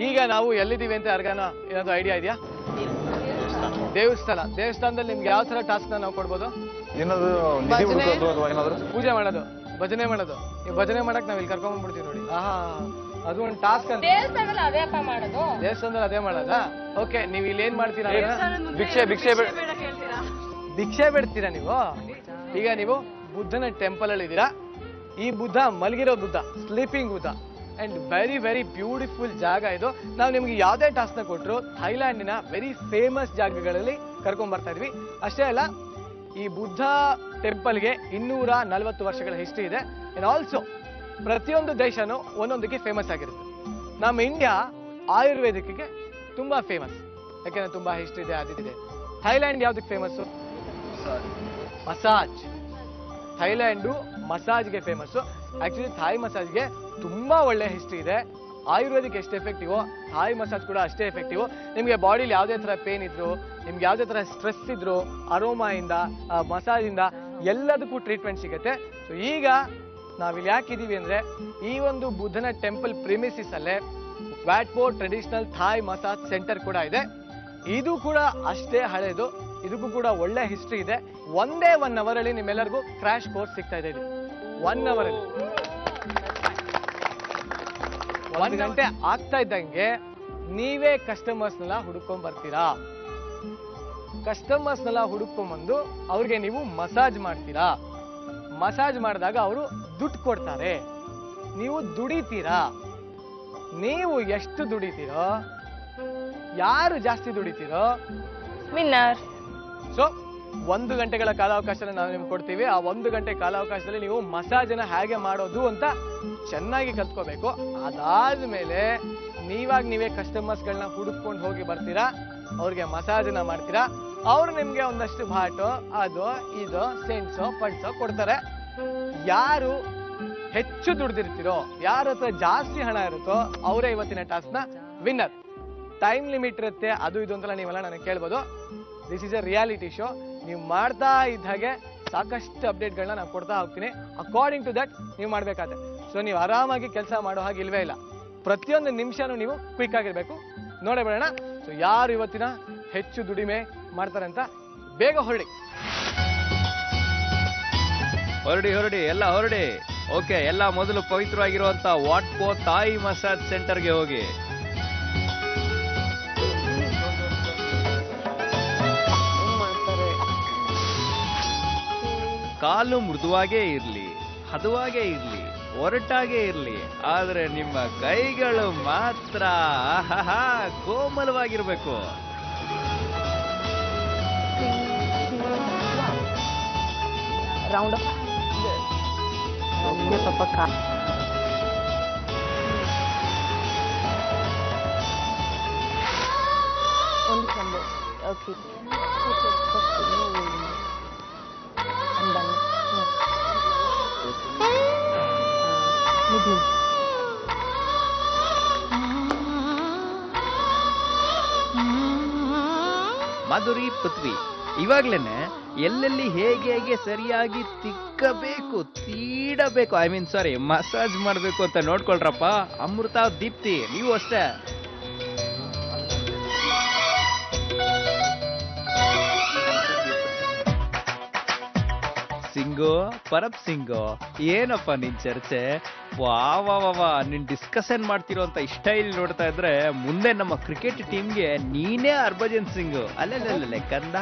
ಈಗ ನಾವು ಎಲ್ಲಿದ್ದೀವಿ ಅಂತ ಯಾರಿಗಾನ ಏನಾದ್ರು ಐಡಿಯಾ ಇದೆಯಾ? ದೇವಸ್ಥಾನದಲ್ಲಿ ನಿಮ್ಗೆ ಯಾವ ತರ ಟಾಸ್ಕ್ ನಾವು ಕೊಡ್ಬೋದು? ಪೂಜೆ ಮಾಡೋದು, ಭಜನೆ ಮಾಡೋದು. ನೀವು ಭಜನೆ ಮಾಡಕ್ ನಾವ್ ಇಲ್ಲಿ ಕರ್ಕೊಂಡ್ ಬಂದ್ಬಿಡ್ತೀವಿ ನೋಡಿ. ಅದು ಒಂದು ಟಾಸ್ಕ್ ಅಂತ. ದೇವಸ್ಥಾನದಲ್ಲಿ ಅದೇ ಮಾಡೋದಾ? ಓಕೆ, ನೀವು ಇಲ್ಲಿ ಏನ್ ಮಾಡ್ತೀರಾ? ಭಿಕ್ಷೆ ಬಿಡ್ತೀರಾ ನೀವು? ಈಗ ನೀವು ಬುದ್ಧನ ಟೆಂಪಲ್ ಅಲ್ಲಿ ಇದ್ದೀರಾ. ಈ ಬುದ್ಧ ಮಲಗಿರೋ Buddha, sleeping Buddha, and very very beautiful ಜಾಗ ಇದು. ನಾವು ನಿಮ್ಗೆ ಯಾವ್ದೇ ಟಾಸ್ಕ್ ನ ಕೊಟ್ರು ಥೈಲ್ಯಾಂಡಿನ ವೆರಿ ಫೇಮಸ್ ಜಾಗಗಳಲ್ಲಿ ಕರ್ಕೊಂಡ್ ಬರ್ತಾ ಇದ್ವಿ. ಅಷ್ಟೇ ಅಲ್ಲ, ಈ ಬುದ್ಧ ಟೆಂಪಲ್ಗೆ 240 ವರ್ಷಗಳ ಹಿಸ್ಟ್ರಿ ಇದೆ. ಅಂಡ್ ಆಲ್ಸೋ ಪ್ರತಿಯೊಂದು ದೇಶನೂ ಒಂದೊಂದಕ್ಕೆ ಫೇಮಸ್ ಆಗಿರುತ್ತೆ. ನಮ್ಮ ಇಂಡಿಯಾ ಆಯುರ್ವೇದಿಕ್ಗೆ ತುಂಬಾ ಫೇಮಸ್, ಯಾಕೆಂದ್ರೆ ತುಂಬಾ ಹಿಸ್ಟ್ರಿ ಇದೆ, ಅದಿದೆ. ಥೈಲ್ಯಾಂಡ್ ಯಾವ್ದಕ್ಕೆ ಫೇಮಸ್? ಮಸಾಜ್. ಥೈಲ್ಯಾಂಡು ಮಸಾಜ್ಗೆ ಫೇಮಸ್. ಆಕ್ಚುಲಿ ಥಾಯ್ ಮಸಾಜ್ಗೆ ತುಂಬಾ ಒಳ್ಳೆ ಹಿಸ್ಟ್ರಿ ಇದೆ. ಆಯುರ್ವೇದಿಕ್ ಎಷ್ಟು ಎಫೆಕ್ಟಿವ್, ಥಾಯ್ ಮಸಾಜ್ ಕೂಡ ಅಷ್ಟೇ ಎಫೆಕ್ಟಿವ್. ನಿಮ್ಗೆ ಬಾಡಿಲಿ ಯಾವುದೇ ತರ ಪೇನ್ ಇದ್ರು, ನಿಮ್ಗೆ ಯಾವುದೇ ತರ ಸ್ಟ್ರೆಸ್ ಇದ್ರು, ಅರೋಮಾ ಇಂದ, ಮಸಾಜ್ ಇಂದ ಎಲ್ಲದಕ್ಕೂ ಟ್ರೀಟ್ಮೆಂಟ್ ಸಿಗುತ್ತೆ. ಸೊ ಈಗ ನಾವಿಲ್ಲಿ ಯಾಕಿದೀವಿ ಅಂದ್ರೆ, ಈ ಒಂದು ಬುದ್ಧನ ಟೆಂಪಲ್ ಪ್ರಿಮಿಸಿಸ್ ಅಲ್ಲೇ ವ್ಯಾಟ್ಪೋ ಟ್ರೆಡಿಷನಲ್ ಥಾಯ್ ಮಸಾಜ್ ಸೆಂಟರ್ ಕೂಡ ಇದೆ. ಇದು ಕೂಡ ಅಷ್ಟೇ ಹಳೇದು, ಇದಕ್ಕೂ ಕೂಡ ಒಳ್ಳೆ ಹಿಸ್ಟ್ರಿ ಇದೆ. ಒಂದೇ 1 ಅವರ್ ಅಲ್ಲಿ ನಿಮ್ಮೆಲ್ಲರಿಗೂ ಕ್ರಾಶ್ ಕೋರ್ಸ್ ಸಿಗ್ತಾ ಇದೆ. ಇದು 1 ಅವರ್ ಅಲ್ಲಿ 1 ಗಂಟೆ ಆಗ್ತಾ ಇದ್ದಂಗೆ ನೀವೇ ಕಸ್ಟಮರ್ಸ್ನೆಲ್ಲ ಹುಡುಕೊಂಡ್ ಬರ್ತೀರಾ. ಕಸ್ಟಮರ್ಸ್ನೆಲ್ಲ ಹುಡುಕೊಂಡ್ಬಂದು ಅವ್ರಿಗೆ ನೀವು ಮಸಾಜ್ ಮಾಡ್ತೀರಾ. ಮಸಾಜ್ ಮಾಡಿದಾಗ ಅವರು ದುಡ್ಡು ಕೊಡ್ತಾರೆ, ನೀವು ದುಡಿತೀರಾ. ನೀವು ಎಷ್ಟು ದುಡಿತೀರೋ, ಯಾರು ಜಾಸ್ತಿ ದುಡಿತೀರೋ ವಿನ್ನರ್. ಸೊ 1 ಗಂಟೆಗಳ ಕಾಲಾವಕಾಶ ನಾವು ನಿಮ್ಗೆ ಕೊಡ್ತೀವಿ. ಆ 1 ಗಂಟೆ ಕಾಲಾವಕಾಶದಲ್ಲಿ ನೀವು ಮಸಾಜನ್ನ ಹೇಗೆ ಮಾಡೋದು ಅಂತ ಚೆನ್ನಾಗಿ ಕಲ್ತ್ಕೋಬೇಕು. ಅದಾದ್ಮೇಲೆ ನೀವೇ ಕಸ್ಟಮರ್ಸ್ಗಳನ್ನ ಹುಡುಕೊಂಡು ಹೋಗಿ ಬರ್ತೀರಾ, ಅವ್ರಿಗೆ ಮಸಾಜನ್ನ ಮಾಡ್ತೀರಾ. ಅವ್ರು ನಿಮ್ಗೆ ಒಂದಷ್ಟು ಬಾಟು, ಅದು ಇದು ಸೆಂಟ್ಸೋ ಪಡ್ಸೋ ಕೊಡ್ತಾರೆ. ಯಾರು ಹೆಚ್ಚು ದುಡ್ದಿರ್ತೀರೋ, ಯಾರ ಹತ್ರ ಜಾಸ್ತಿ ಹಣ ಇರುತ್ತೋ ಅವರೇ ಇವತ್ತಿನ ಟಾಸ್ಕ್ ನ ವಿನ್ನರ್. ಟೈಮ್ ಲಿಮಿಟ್ ಇರುತ್ತೆ, ಅದು ಇದು ಅಂತೆಲ್ಲ ನೀವೆಲ್ಲ ನನಗೆ ಕೇಳ್ಬೋದು. This is A reality show. ನೀವು ಮಾಡ್ತಾ ಇದ್ದ ಹಾಗೆ ಸಾಕಷ್ಟು ಅಪ್ಡೇಟ್ಗಳನ್ನ ನಾನು ಕೊಡ್ತಾ ಹೋಗ್ತೀನಿ. ಅಕಾರ್ಡಿಂಗ್ ಟು ದಟ್ ನೀವು ಮಾಡ್ಬೇಕಾದ್ರೆ. ಸೊ ನೀವು ಆರಾಮಾಗಿ ಕೆಲಸ ಮಾಡೋ ಹಾಗೆ ಇಲ್ವೇ ಇಲ್ಲ. ಪ್ರತಿಯೊಂದು ನಿಮಿಷನೂ ನೀವು ಕ್ವಿಕ್ ಆಗಿರ್ಬೇಕು. ನೋಡೇ ಬಿಡೋಣ ಸೊ ಯಾರು ಇವತ್ತಿನ ಹೆಚ್ಚು ದುಡಿಮೆ ಮಾಡ್ತಾರೆ ಅಂತ. ಬೇಗ ಹೊರಡಿ ಎಲ್ಲ ಹೊರಡಿ. ಓಕೆ, ಎಲ್ಲ ಮೊದಲು ಪವಿತ್ರವಾಗಿರುವಂತ ವಾಟ್ಪೋ ಥಾಯ್ ಮಸಾಜ್ ಸೆಂಟರ್ಗೆ ಹೋಗಿ. ಕಾಲು ಮೃದುವಾಗೇ ಇರ್ಲಿ, ಹದವಾಗೇ ಇರ್ಲಿ, ಒರಟಾಗೇ ಇರ್ಲಿ, ಆದ್ರೆ ನಿಮ್ಮ ಕೈಗಳು ಮಾತ್ರ ಕೋಮಲವಾಗಿರ್ಬೇಕು. ರೌಂಡ್ ಸ್ವಲ್ಪ ಒಂದು ಕಂಬ. ಓಕೆ, ಮಾಧುರಿ ಪೃಥ್ವಿ ಇವಾಗ್ಲೇನೆ ಎಲ್ಲೆಲ್ಲಿ ಹೇಗೆ ಸರಿಯಾಗಿ ತಿಕ್ಕಬೇಕು, ತೀಡಬೇಕು, ಸಾರಿ ಮಸಾಜ್ ಮಾಡ್ಬೇಕು ಅಂತ ನೋಡ್ಕೊಳ್ರಪ್ಪ. ಅಮೃತ, ದೀಪ್ತಿ, ನೀವು ಅಷ್ಟೇ. ಸಿಂಗು, ಪರಪ್ ಸಿಂಗು, ಏನಪ್ಪ ನಿನ್ ಚರ್ಚೆ? ವಾ ನಿನ್ ಡಿಸ್ಕಷನ್ ಮಾಡ್ತಿರೋ ಅಂತ ಸ್ಟೈಲ್ ನೋಡ್ತಾ ಇದ್ರೆ ಮುಂದೆ ನಮ್ಮ ಕ್ರಿಕೆಟ್ ಟೀಮ್ಗೆ ನೀನೇ ಹರ್ಭಜನ್ ಸಿಂಗ್. ಅಲ್ಲೇ ಕಂದ.